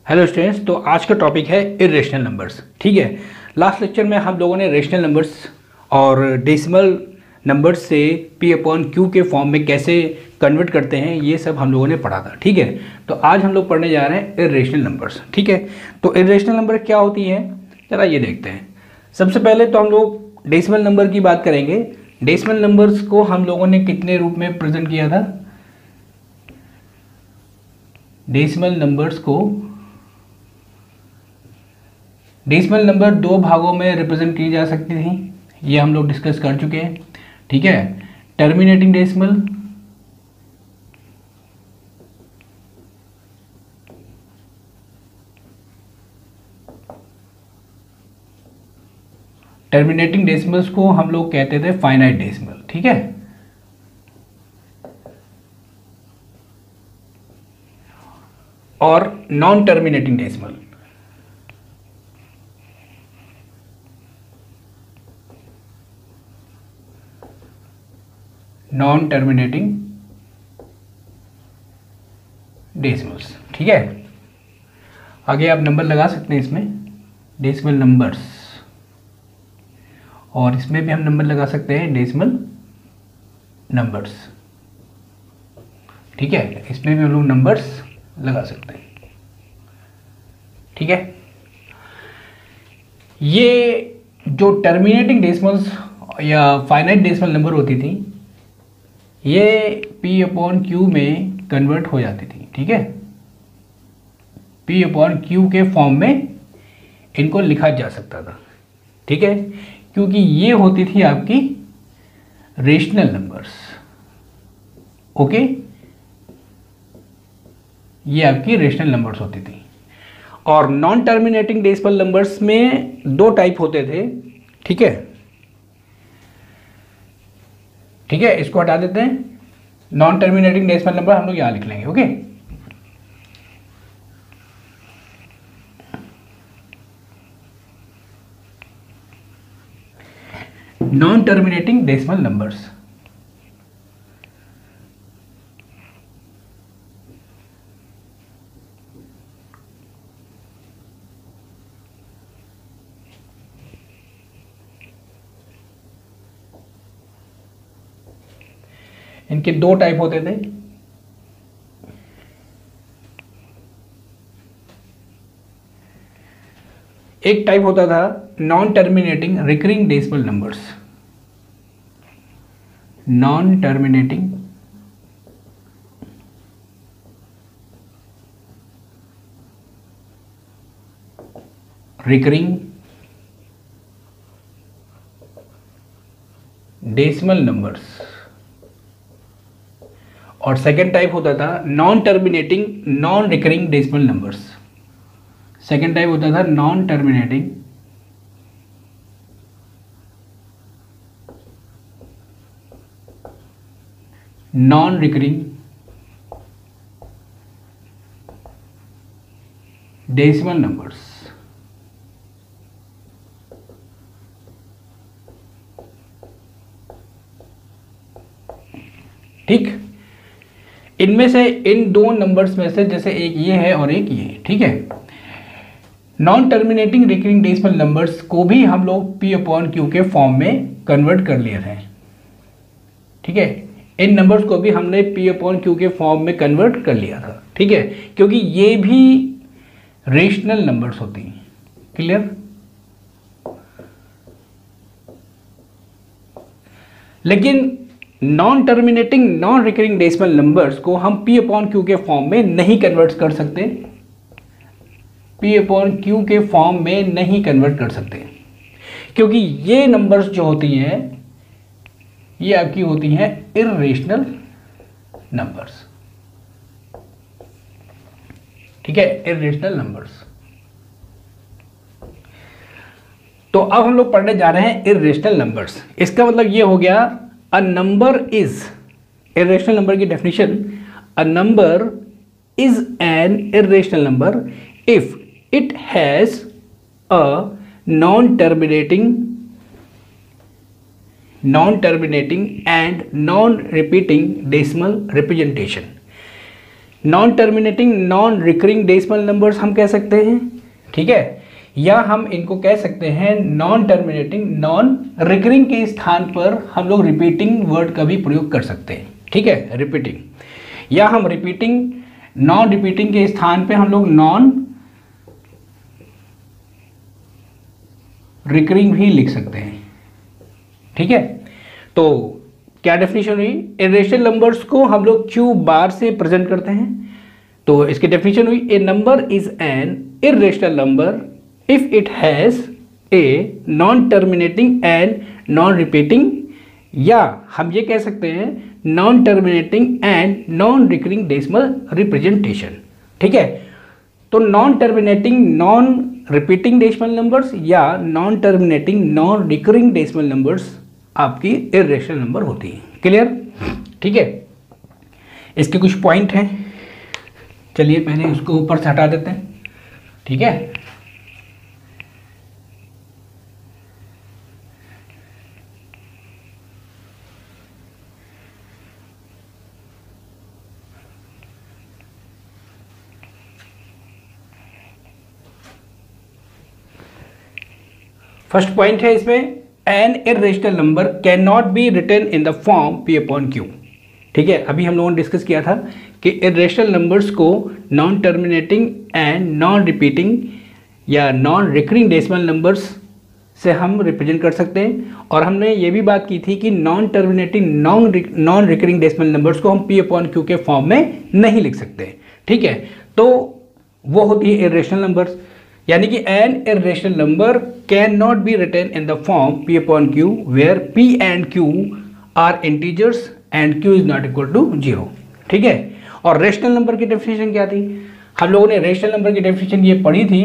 Hello students, तो आज का टॉपिक है इरेशनल नंबर्स। ठीक है, लास्ट लेक्चर में हम लोगों ने रेशनल नंबर्स और डेसिमल नंबर्स से पी अपॉन क्यू के फॉर्म में कैसे कन्वर्ट करते हैं ये सब हम लोगों ने पढ़ा था। ठीक है, तो आज हम लोग पढ़ने जा रहे हैं इरेशनल नंबर्स। ठीक है, तो इरेशनल नंबर क्या होती हैं जरा ये देखते हैं। सबसे पहले तो हम लोग डेसिमल नंबर की बात करेंगे। डेसिमल नंबर्स को हम लोगों ने कितने रूप में प्रेजेंट किया था? डेसिमल नंबर दो भागों में रिप्रेजेंट की जा सकती थी, ये हम लोग डिस्कस कर चुके हैं। ठीक है, टर्मिनेटिंग डेसिमल डेसिमल्स को हम लोग कहते थे फाइनाइट डेसिमल। ठीक है, और non terminating decimal non terminating decimals. ठीक है, आगे आप नंबर लगा सकते हैं इसमें डेसिमल नंबर्स, और इसमें भी हम नंबर लगा सकते हैं डेसिमल नंबर्स। ठीक है, इसमें भी हम लोग नंबर्स लगा सकते हैं। ठीक है, ये जो टर्मिनेटिंग डेसिमल्स या फाइनाइट डेसिमल नंबर होती थी ये P अपॉन क्यू में कन्वर्ट हो जाती थी। ठीक है, P अपॉन क्यू के फॉर्म में इनको लिखा जा सकता था। ठीक है, क्योंकि ये होती थी आपकी रेशनल नंबर्स। ओके, ये आपकी रेशनल नंबर्स होती थी। और नॉन टर्मिनेटिंग डेसिमल नंबर्स में दो टाइप होते थे। ठीक है, ठीक है, इसको हटा देते हैं। नॉन टर्मिनेटिंग डेसिमल नंबर हम लोग यहां लिख लेंगे। Okay, non terminating decimal numbers इनके दो टाइप होते थे। एक टाइप होता था non terminating recurring decimal numbers. Non terminating recurring decimal numbers, और सेकेंड टाइप होता था non terminating non recurring decimal numbers. Second type होता था non terminating non recurring decimal numbers. ठीक, इनमें से इन दो नंबर्स में से जैसे एक ये है और एक ये। ठीक है, non terminating recurring decimal numbers को भी हम लोग P अपॉन क्यू के फॉर्म में कन्वर्ट कर लिए थे। ठीक है, इन नंबर्स को भी हमने P अपॉन क्यू के फॉर्म में कन्वर्ट कर लिया था। ठीक है, क्योंकि ये भी रेशनल नंबर्स होती हैं। क्लियर? लेकिन non terminating non recurring decimal numbers को हम P अपॉन क्यू के फॉर्म में नहीं कन्वर्ट कर सकते। P अपॉन क्यू के फॉर्म में नहीं कन्वर्ट कर सकते, क्योंकि ये नंबर्स जो होती हैं ये आपकी होती हैं इर्रेशनल नंबर्स। ठीक है, इर्रेशनल नंबर्स। तो अब हम लोग पढ़ने जा रहे हैं इर्रेशनल नंबर्स। इसका मतलब ये हो गया a number is, irrational number की definition, a number is an irrational number if it has a non-terminating and non-repeating decimal representation। Non terminating non recurring decimal numbers हम कह सकते हैं, ठीक है, या हम इनको कह सकते हैं नॉन टर्मिनेटिंग नॉन रिकरिंग के स्थान पर हम लोग रिपीटिंग वर्ड का भी प्रयोग कर सकते हैं, ठीक है, रिपीटिंग, या हम रिपीटिंग नॉन रिपीटिंग के स्थान पे हम लोग नॉन रिकरिंग भी लिख सकते हैं, ठीक है। तो क्या डेफिनेशन हुई, इरेशनल नंबर्स को हम लोग क्यू बार से प्रेजेंट करते हैं। तो इसकी डेफिनेशन हुई, a number is an irrational number if it has a non terminating and non repeating, या हम ये कह सकते हैं non terminating and non recurring decimal representation, ठीक है। तो non terminating non repeating decimal numbers या non terminating non recurring decimal numbers आपकी इरेशनल नंबर होती है। क्लियर, ठीक है। इसके कुछ पॉइंट हैं, चलिए पहले उसको ऊपर से हटा देते हैं, ठीक है। फर्स्ट पॉइंट है इसमें, an irrational number can not be written in the form P upon Q, ठीक है। अभी हम लोगों ने डिस्कस किया था कि इरेशनल नंबर्स को non terminating and non repeating या नॉन रिकरिंग डेसिमल नंबर्स से हम रिप्रेजेंट कर सकते हैं, और हमने ये भी बात की थी कि non terminating non recurring decimal numbers को हम पी अपॉन क्यू के फॉर्म में नहीं लिख सकते, ठीक है। तो वो होती है इरेशनल नंबर्स, यानी कि an irrational number can not be written in the form P upon Q where P and Q are integers and Q is not equal to 0, ठीक है। और रेशनल नंबर की डेफिनेशन क्या थी, हम लोगों ने रेशनल नंबर की डेफिनेशन ये पढ़ी थी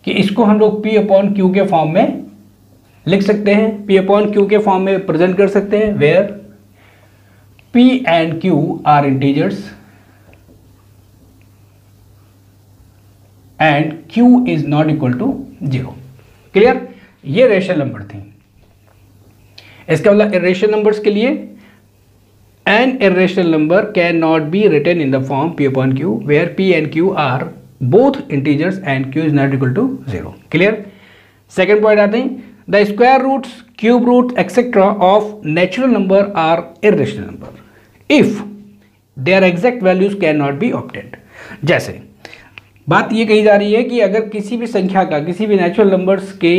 कि इसको हम लोग पी अपॉन क्यू के फॉर्म में लिख सकते हैं, पी अपॉन क्यू के फॉर्म में प्रेजेंट कर सकते हैं, where P and Q are integers and Q is not equal to 0। Clear, ये रेशनल नंबर थी। इसका मतलब इरेशनल नंबर्स के लिए an irrational number can not be written in the form P upon Q where P and Q are both integers and Q is not equal to 0। Clear. Second point आते हैं, the square roots, cube root etcetera of natural number are irrational number if their exact values can not be obtained. जैसे बात ये कही जा रही है कि अगर किसी भी संख्या का, किसी भी नेचुरल नंबर्स के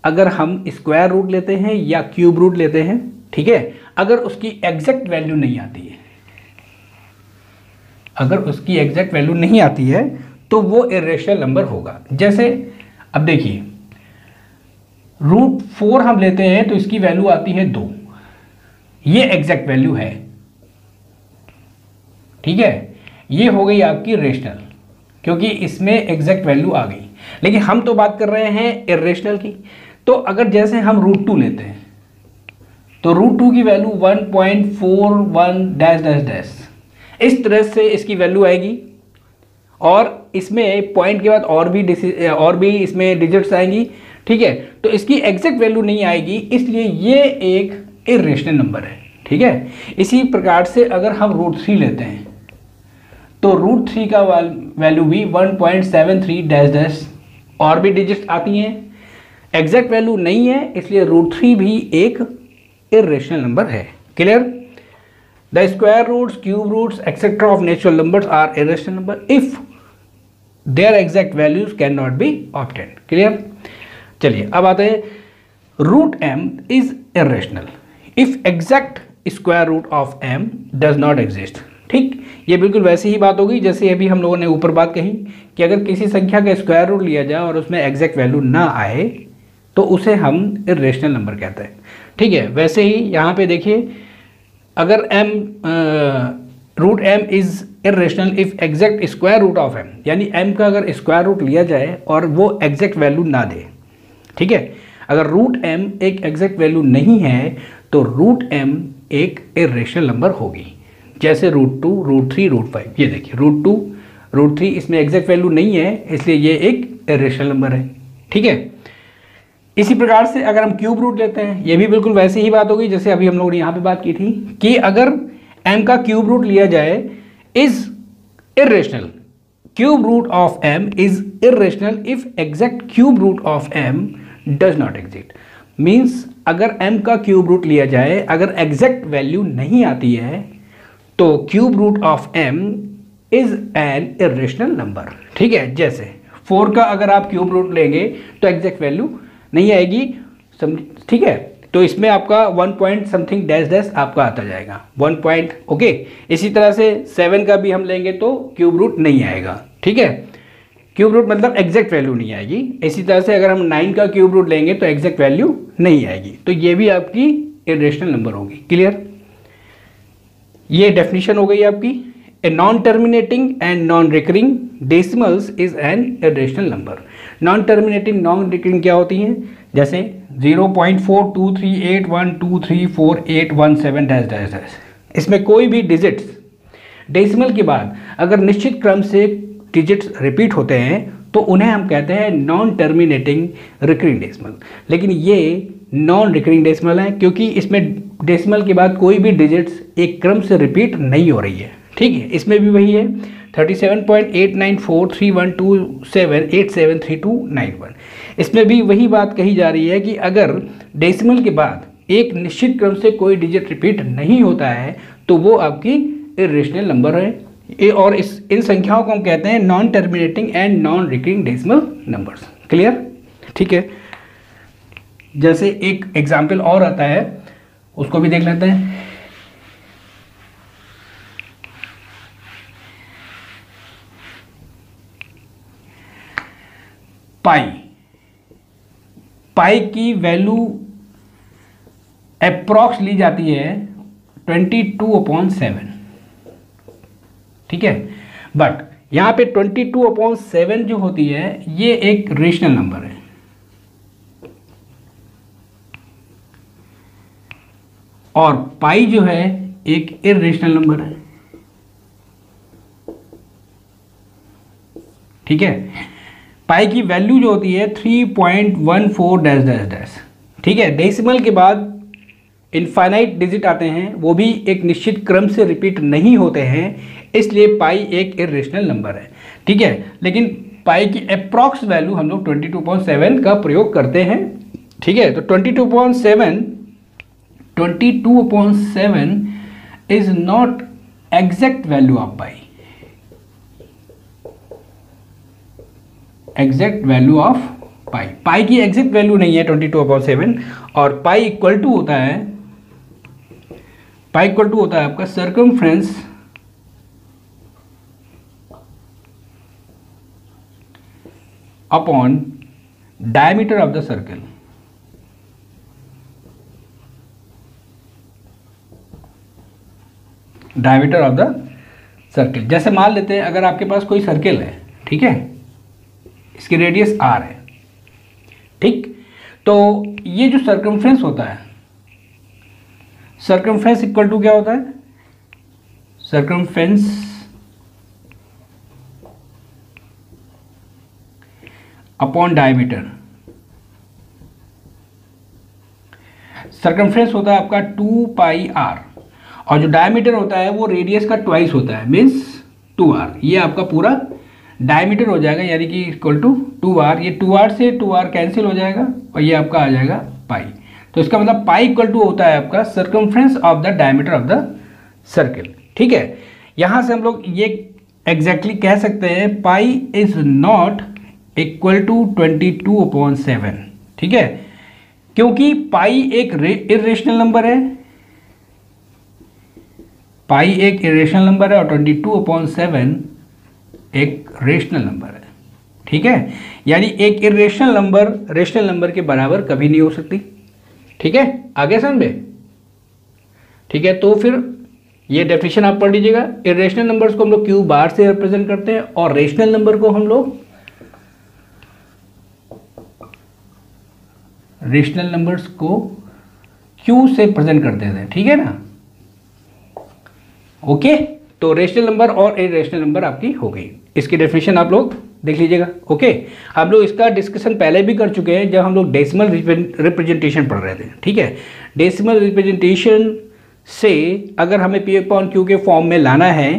अगर हम स्क्वायर रूट लेते हैं या क्यूब रूट लेते हैं, ठीक है, अगर उसकी एग्जैक्ट वैल्यू नहीं आती है, अगर उसकी एग्जैक्ट वैल्यू नहीं आती है तो वो इरेशनल नंबर होगा। जैसे अब देखिए √4 हम लेते हैं तो इसकी वैल्यू आती है 2, ये एग्जैक्ट वैल्यू है, ठीक है, ये हो गई आपकी रेशनल क्योंकि इसमें एग्जैक्ट वैल्यू आ गई। लेकिन हम तो बात कर रहे हैं इरेशनल की। तो अगर जैसे हम √2 लेते हैं तो √2 की वैल्यू 1.41 डैश डैश डैश, इस तरह से इसकी वैल्यू आएगी, और इसमें पॉइंट के बाद और भी इसमें डिजिट्स आएंगी, ठीक है। तो इसकी एग्जैक्ट वैल्यू नहीं आएगी, इसलिए ये एक इरेशनल नंबर है, ठीक है। इसी प्रकार से अगर हम √3 लेते हैं तो √3 का वैल्यू भी 1.73 डैश डैश, और भी डिजिट्स आती हैं, एग्जैक्ट वैल्यू नहीं है, इसलिए √3 भी एक इरेशनल नंबर है। Clear. The square roots, cube roots etcetera of natural numbers are irrational number if their exact values can not be obtained. Clear. चलिए अब आते हैं, √m is irrational if exact square root of m does not exist. ठीक, ये बिल्कुल वैसी ही बात होगी जैसे अभी हम लोगों ने ऊपर बात कही कि अगर किसी संख्या का स्क्वायर रूट लिया जाए और उसमें एग्जैक्ट वैल्यू ना आए तो उसे हम इरेशनल नंबर कहते हैं। ठीक है, वैसे ही यहाँ पे देखिए, अगर √m is irrational if exact square root of m, यानी m का अगर स्क्वायर रूट लिया जाए और वो एग्जैक्ट वैल्यू ना दे, ठीक है, अगर √m एक एग्जैक्ट वैल्यू नहीं है तो √m एक इरेशनल नंबर होगी। जैसे √2, √3, √5, ये देखिए √2, √3 इसमें एग्जैक्ट वैल्यू नहीं है, इसलिए ये एक इरेशनल नंबर है। ठीक है, इसी प्रकार से अगर हम क्यूब रूट लेते हैं, ये भी बिल्कुल वैसी ही बात होगी जैसे अभी हम लोगों ने यहाँ पे बात की थी कि अगर m का क्यूब रूट लिया जाए is irrational, cube root of m is irrational if exact cube root of m does not exist. Means अगर m का क्यूब रूट लिया जाए, अगर एग्जैक्ट वैल्यू नहीं आती है तो cube root of m is an irrational number. ठीक है, जैसे 4 का अगर आप क्यूब रूट लेंगे तो एग्जैक्ट वैल्यू नहीं आएगी, ठीक है, तो इसमें आपका 1 पॉइंट समथिंग डैश डैश आपका आता जाएगा 1 पॉइंट। ओके, इसी तरह से 7 का भी हम लेंगे तो क्यूब रूट नहीं आएगा। ठीक है, क्यूब रूट मतलब एग्जैक्ट वैल्यू नहीं आएगी। इसी तरह से अगर हम 9 का क्यूब रूट लेंगे तो एग्जैक्ट वैल्यू नहीं आएगी, तो ये भी आपकी इरेशनल नंबर होगी। क्लियर, ये डेफिनेशन हो गई आपकी। ए non terminating and non recurring decimals is an irrational number. Non terminating non recurring क्या होती हैं, जैसे 0.42381234817 डैश डैश डैश, इसमें कोई भी डिजिट्स डेसिमल के बाद अगर निश्चित क्रम से डिजिट्स रिपीट होते हैं तो उन्हें हम कहते हैं नॉन टर्मिनेटिंग रिकरिंग डेसिमल। लेकिन ये नॉन रिकरिंग डेसिमल है क्योंकि इसमें डेसिमल के बाद कोई भी डिजिट्स एक क्रम से रिपीट नहीं हो रही है। ठीक है, इसमें भी वही है 37.89431278739291। इसमें भी वही बात कही जा रही है कि अगर डेसिमल के बाद एक निश्चित क्रम से कोई डिजिट रिपीट नहीं होता है तो वो आपकी इरेशनल नंबर है। और इन संख्याओं को हम कहते हैं non terminating and non recurring decimal numbers. Clear, ठीक है। जैसे एक एग्जाम्पल और आता है, उसको भी देख लेते हैं। पाई की वैल्यू अप्रॉक्स ली जाती है 22/7। ठीक है, बट यहां पे 22/7 जो होती है ये एक रेशनल नंबर है। और पाई जो है एक इरेशनल नंबर है। ठीक है, पाई की वैल्यू जो होती है 3.14 डैश डैश डैश। ठीक है, डेसिमल के बाद इनफाइनाइट डिजिट आते हैं, वो भी एक निश्चित क्रम से रिपीट नहीं होते हैं, इसलिए पाई एक इरेशनल नंबर है। ठीक है, लेकिन पाई की अप्रॉक्स वैल्यू हम लोग 22.7 का प्रयोग करते हैं। ठीक है, तो 22/7 is not exact value of pi. Exact value of pi, pi की एग्जैक्ट वैल्यू नहीं है 22/7। और पाई इक्वल टू होता है, पाई इक्वल टू होता है आपका circumference upon diameter of the circle. Diameter of the circle, जैसे मान लेते हैं अगर आपके पास कोई सर्कल है, ठीक है, इसकी रेडियस r है। ठीक, तो ये जो सर्कमफ्रेंस होता है, सर्कमफ्रेंस इक्वल टू क्या होता है, सर्कमफ्रेंस अपॉन डायमीटर। सर्कमफ्रेंस होता है आपका 2πr और जो डायमीटर होता है वो रेडियस का ट्वाइस होता है, मीन्स 2r। ये आपका पूरा डायमीटर हो जाएगा, यानी कि इक्वल टू 2r। ये 2r से 2r कैंसिल हो जाएगा और ये आपका आ जाएगा पाई। तो इसका मतलब पाई इक्वल टू होता है आपका circumference of the diameter of the circle. ठीक है, यहां से हम लोग ये एग्जैक्टली कह सकते हैं pi is not equal to 22/7। ठीक है, क्योंकि पाई एक इरेशनल नंबर है, पाई एक इरेशनल नंबर है और 22/7 एक रेशनल नंबर है। ठीक है, यानी एक इरेशनल नंबर रेशनल नंबर के बराबर कभी नहीं हो सकती। ठीक है, आगे समझ में। ठीक है, तो फिर ये डेफिनेशन आप पढ़ लीजिएगा। इरेशनल नंबर्स को हम लोग क्यू बार से रिप्रेजेंट करते हैं और रेशनल नंबर को हम लोग रेशनल नंबर्स को क्यू से प्रेजेंट करते थे। ठीक है ना, ओके। तो रेशनल नंबर और इरेशनल नंबर आपकी हो गई। इसकी डेफिनेशन आप लोग देख लीजिएगा। ओके, हम लोग इसका डिस्कशन पहले भी कर चुके हैं जब हम लोग डेसिमल रिप्रेजेंटेशन पढ़ रहे थे। ठीक है, डेसिमल रिप्रेजेंटेशन से अगर हमें पी अपॉन क्यू के फॉर्म में लाना है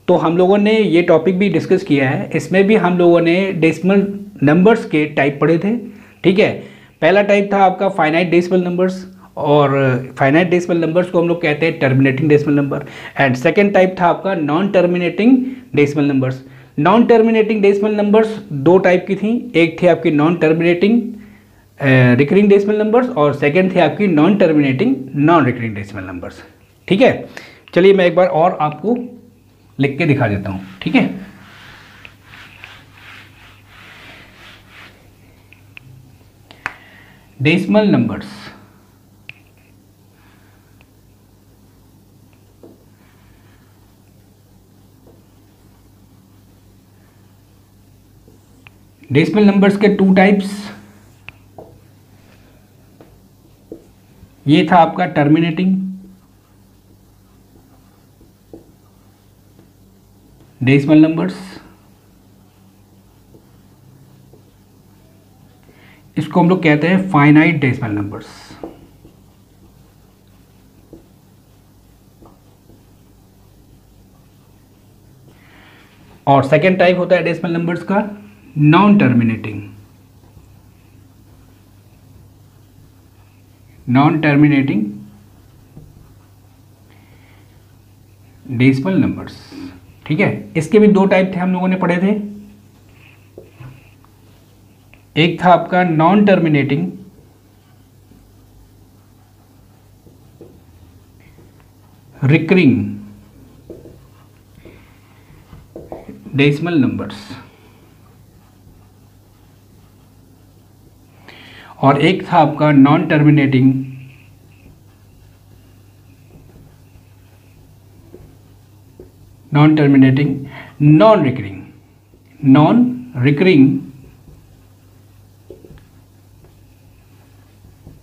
तो हम लोगों ने ये टॉपिक भी डिस्कस किया है। इसमें भी हम लोगों ने डेसिमल नंबर्स के टाइप पढ़े थे। ठीक है, पहला टाइप था आपका फाइनाइट डेसिमल नंबर्स, और फाइनाइट डेसिमल नंबर्स को हम लोग कहते हैं terminating decimal number. And second type था आपका non terminating decimal numbers. Non terminating decimal numbers दो टाइप की थी, एक थी आपकी non terminating recurring decimal numbers और सेकेंड थी आपकी non terminating non recurring decimal numbers. ठीक है, चलिए मैं एक बार और आपको लिख के दिखा देता हूँ। ठीक है, डेसिमल नंबर्स, डेसिमल नंबर्स के टू टाइप्स, ये था आपका टर्मिनेटिंग डेसिमल नंबर्स, इसको हम लोग कहते हैं फाइनाइट डेसिमल नंबर्स। और सेकेंड टाइप होता है डेसिमल नंबर्स का नॉन टर्मिनेटिंग डेसिमल नंबर्स। ठीक है, इसके भी दो टाइप थे, हम लोगों ने पढ़े थे। एक था आपका non terminating recurring decimal numbers, और एक था आपका non terminating non recurring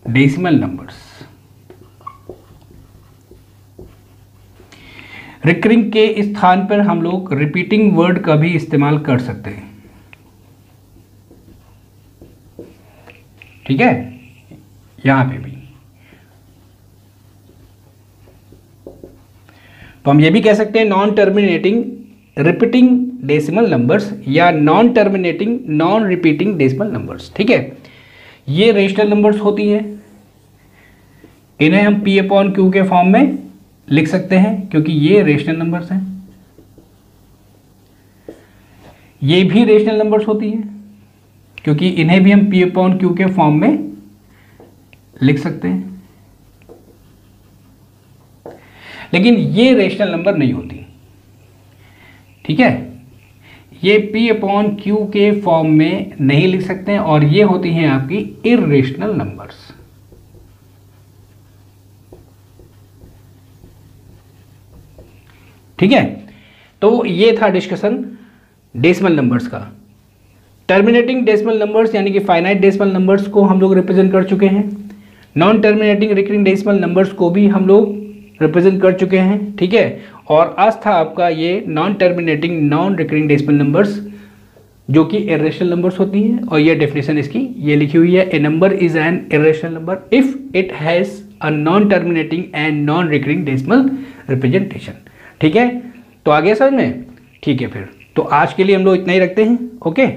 decimal numbers. Recurring के स्थान पर हम लोग रिपीटिंग वर्ड का भी इस्तेमाल कर सकते हैं। ठीक है, यहां पे भी तो हम ये भी कह सकते हैं non terminating repeating decimal numbers या non terminating non repeating decimal numbers. ठीक है, ये रेशनल नंबर्स होती हैं, इन्हें हम पी अपॉन क्यू के फॉर्म में लिख सकते हैं क्योंकि ये रेशनल नंबर्स हैं। ये भी रेशनल नंबर्स होती हैं क्योंकि इन्हें भी हम पी अपॉन क्यू के फॉर्म में लिख सकते हैं, लेकिन ये रेशनल नंबर नहीं होती। ठीक है, ये पी अपॉन क्यू के फॉर्म में नहीं लिख सकते हैं और ये होती हैं आपकी इर्रेशनल नंबर्स। ठीक है, तो ये था डिस्कशन डेसिमल नंबर्स का। टर्मिनेटिंग डेसिमल नंबर्स यानी कि फाइनाइट डेसिमल नंबर्स को हम लोग रिप्रेजेंट कर चुके हैं। Non terminating recurring decimal numbers को भी हम लोग रिप्रेजेंट कर चुके हैं। ठीक है, और आज था आपका ये non terminating non recurring decimal numbers जो कि इर्रेशनल नंबर्स होती हैं, और ये डेफिनेशन इसकी ये लिखी हुई है, a number is an irrational number if it has a non terminating and non recurring decimal representation. ठीक है, तो आगे समझ में? ठीक है, फिर तो आज के लिए हम लोग इतना ही रखते हैं। ओके।